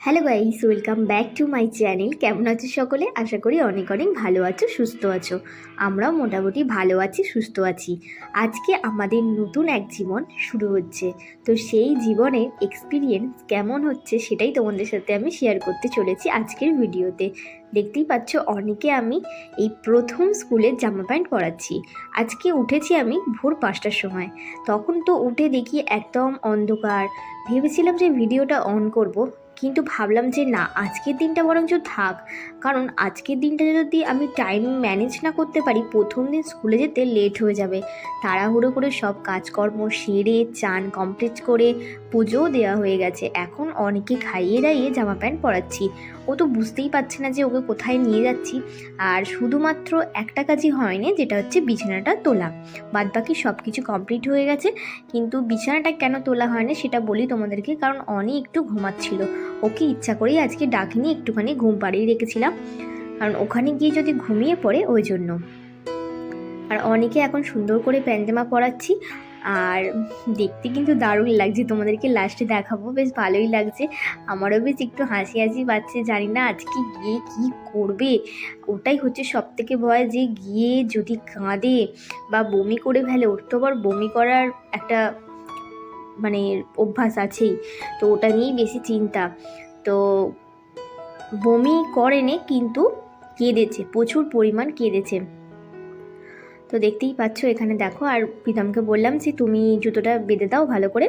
Hello guys, welcome back to my channel. কেমন আছো সকলে? আশা করি অনেক অনেক ভালো আছো, সুস্থ আছো। আমরাও মোটামুটি ভালো আছি, সুস্থ আছি। আজকে আমাদের নতুন এক জীবন শুরু হচ্ছে। তো সেই জীবনের এক্সপিরিয়েন্স কেমন হচ্ছে সেটাই তোমাদের সাথে আমি শেয়ার করতে চলেছি আজকের ভিডিওতে। দেখতেই পাচ্ছ অনেকে আমি এই প্রথম স্কুলের জামা প্যান্ট পরাচ্ছি। আজকে উঠেছি আমি ভোর 5টার সময়। তখন তো উঠে দেখি একদম অন্ধকার। ভেবেছিলাম যে ভিডিওটা অন করব, কিন্তু ভাবলাম যে না, আজকের দিনটা বরঞ্চ থাক। কারণ আজকের দিনটা যদি আমি টাইম ম্যানেজ না করতে পারি, প্রথম দিন স্কুলে যেতে লেট হয়ে যাবে। তাড়াহুড়ো করে সব কাজকর্ম সেরে চান কমপ্লিট করে পুজোও দেওয়া হয়ে গেছে। এখন অনেকে খাইয়ে দাইয়ে জামা প্যান্ট পরাচ্ছি। ও তো বুঝতেই পারছে না যে ওকে কোথায় নিয়ে যাচ্ছি। আর শুধুমাত্র একটা কাজই হয়নি, যেটা হচ্ছে বিছানাটা তোলা। বাদবাকি সব কিছু কমপ্লিট হয়ে গেছে, কিন্তু বিছানাটা কেন তোলা হয়নি সেটা বলি তোমাদেরকে। কারণ অনেক একটু ঘুমাচ্ছিল। ওকে ইচ্ছা করেই আজকে ডাকিনি, একটুখানি ঘুম পাড়িয়ে রেখেছিলাম, কারণ ওখানে গিয়ে যদি ঘুমিয়ে পড়ে ওই জন্য। আর অনেকে এখন সুন্দর করে প্যান্টামা পরাচ্ছি। আর দেখতে কিন্তু দারুণ লাগছে, তোমাদেরকে লাস্টে দেখাবো। বেশ ভালোই লাগছে, আমারও বেশ একটু হাসি হাসি পাচ্ছে। জানি না আজকে গিয়ে কি করবে, ওটাই হচ্ছে সব থেকে ভয়, যে গিয়ে যদি কাঁদে বা বমি করে ফেলে। ওর তো আবার বমি করার একটা মানে অভ্যাস আছেই, তো ওটা নিয়েই বেশি চিন্তা। তো বমি করেনি, কিন্তু কেঁদেছে, প্রচুর পরিমাণ কেঁদেছে। তো দেখতেই পাচ্ছ এখানে দেখো। আর প্রীতমকে বললাম যে তুমি জুতোটা বেঁধে দাও ভালো করে,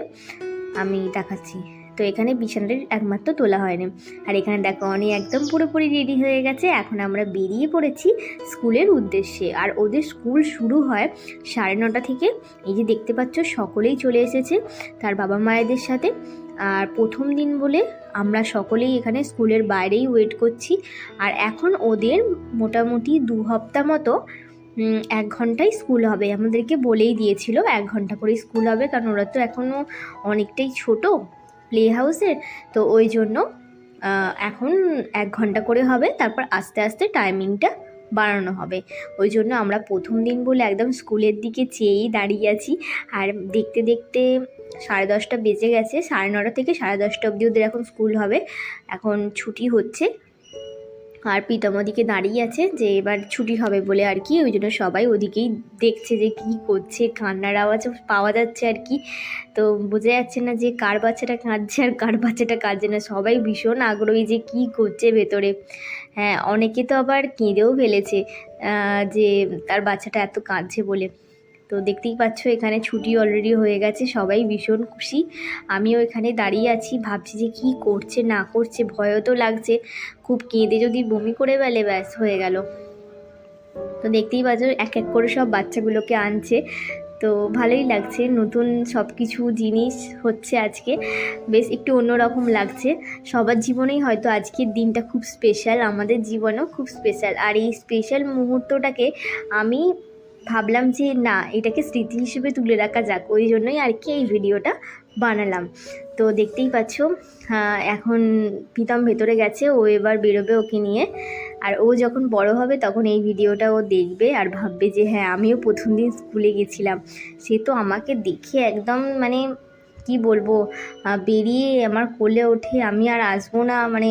আমি দেখাচ্ছি। তো এখানে বিছানাটা একমাত্র তোলা হয়নি। আর এখানে দেখো অনি একদম পুরোপুরি রেডি হয়ে গেছে। এখন আমরা বেরিয়ে পড়েছি স্কুলের উদ্দেশ্যে। আর ওদের স্কুল শুরু হয় 9:30 থেকে। এই যে দেখতে পাচ্ছ সকলেই চলে এসেছে তার বাবা মায়েদের সাথে। আর প্রথম দিন বলে আমরা সকলেই এখানে স্কুলের বাইরেই ওয়েট করছি। আর এখন ওদের মোটামুটি 2 সপ্তাহ মতো 1 ঘন্টায় স্কুল হবে। আমাদেরকে বলেই দিয়েছিল 1 ঘন্টা করে স্কুল হবে, কারণ ওরা তো এখনও অনেকটাই ছোট প্লে হাউসের। তো ওই জন্য এখন 1 ঘন্টা করে হবে, তারপর আস্তে আস্তে টাইমিংটা বাড়ানো হবে। ওই জন্য আমরা প্রথম দিন বলে একদম স্কুলের দিকে চেয়েই দাঁড়িয়ে আছি। আর দেখতে দেখতে 10:30 বেজে গেছে। 9:30 থেকে 10:30 অবধি ওদের এখন স্কুল হবে। এখন ছুটি হচ্ছে। আর প্রীতম ওদিকে দাঁড়িয়ে আছে যে এবার ছুটি হবে বলে আর কি। ওই জন্য সবাই ওদিকেই দেখছে যে কি করছে, কান্নার আওয়াজও পাওয়া যাচ্ছে আর কি। তো বোঝা যাচ্ছে না যে কার বাচ্চাটা কাঁদছে আর কার বাচ্চাটা কাঁদছে না। সবাই ভীষণ আগ্রহী যে কি করছে ভেতরে। হ্যাঁ, অনেকে তো আবার কেঁদেও ফেলেছে যে তার বাচ্চাটা এত কাঁদছে বলে। তো দেখতেই পাচ্ছ এখানে ছুটি অলরেডি হয়ে গেছে, সবাই ভীষণ খুশি। আমিও এখানে দাঁড়িয়ে আছি, ভাবছি যে কি করছে না করছে, ভয়ও তো লাগছে খুব। কেঁদে যদি বমি করে ফেলে ব্যাস হয়ে গেল। তো দেখতেই পাচ্ছ এক এক করে সব বাচ্চাগুলোকে আনছে। তো ভালোই লাগছে, নতুন সব কিছু জিনিস হচ্ছে আজকে, বেশ একটু অন্যরকম লাগছে। সবার জীবনেই হয়তো আজকের দিনটা খুব স্পেশাল, আমাদের জীবনেও খুব স্পেশাল। আর এই স্পেশাল মুহূর্তটাকে আমি ভাবলাম যে না, এটাকে স্মৃতি হিসেবে তুলে রাখা যাক। ওই জন্যই আর কি এই ভিডিওটা বানালাম। তো দেখতেই পাচ্ছ এখন প্রীতম ভেতরে গেছে, ও এবার বেরোবে ওকে নিয়ে। আর ও যখন বড় হবে তখন এই ভিডিওটা ও দেখবে আর ভাববে যে হ্যাঁ, আমিও প্রথম দিন স্কুলে গেছিলাম। সে তো আমাকে দেখে একদম মানে কি বলবো, বেরিয়ে আমার কোলে ওঠে, আমি আর আসবো না, মানে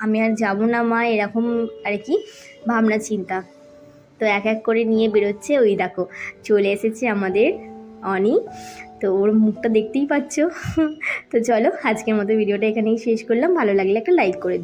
আমি আর যাবো না মা, এরকম আর কি ভাবনা চিন্তা। তো এক এক করে নিয়ে বেরোচ্ছে। ওই দেখো চলে এসেছে আমাদের অনি। তো ওর মুখটা দেখতেই পাচ্ছ। তো চলো, আজকের মতো ভিডিওটা এখানেই শেষ করলাম। ভালো লাগলে একটা লাইক করে দিই।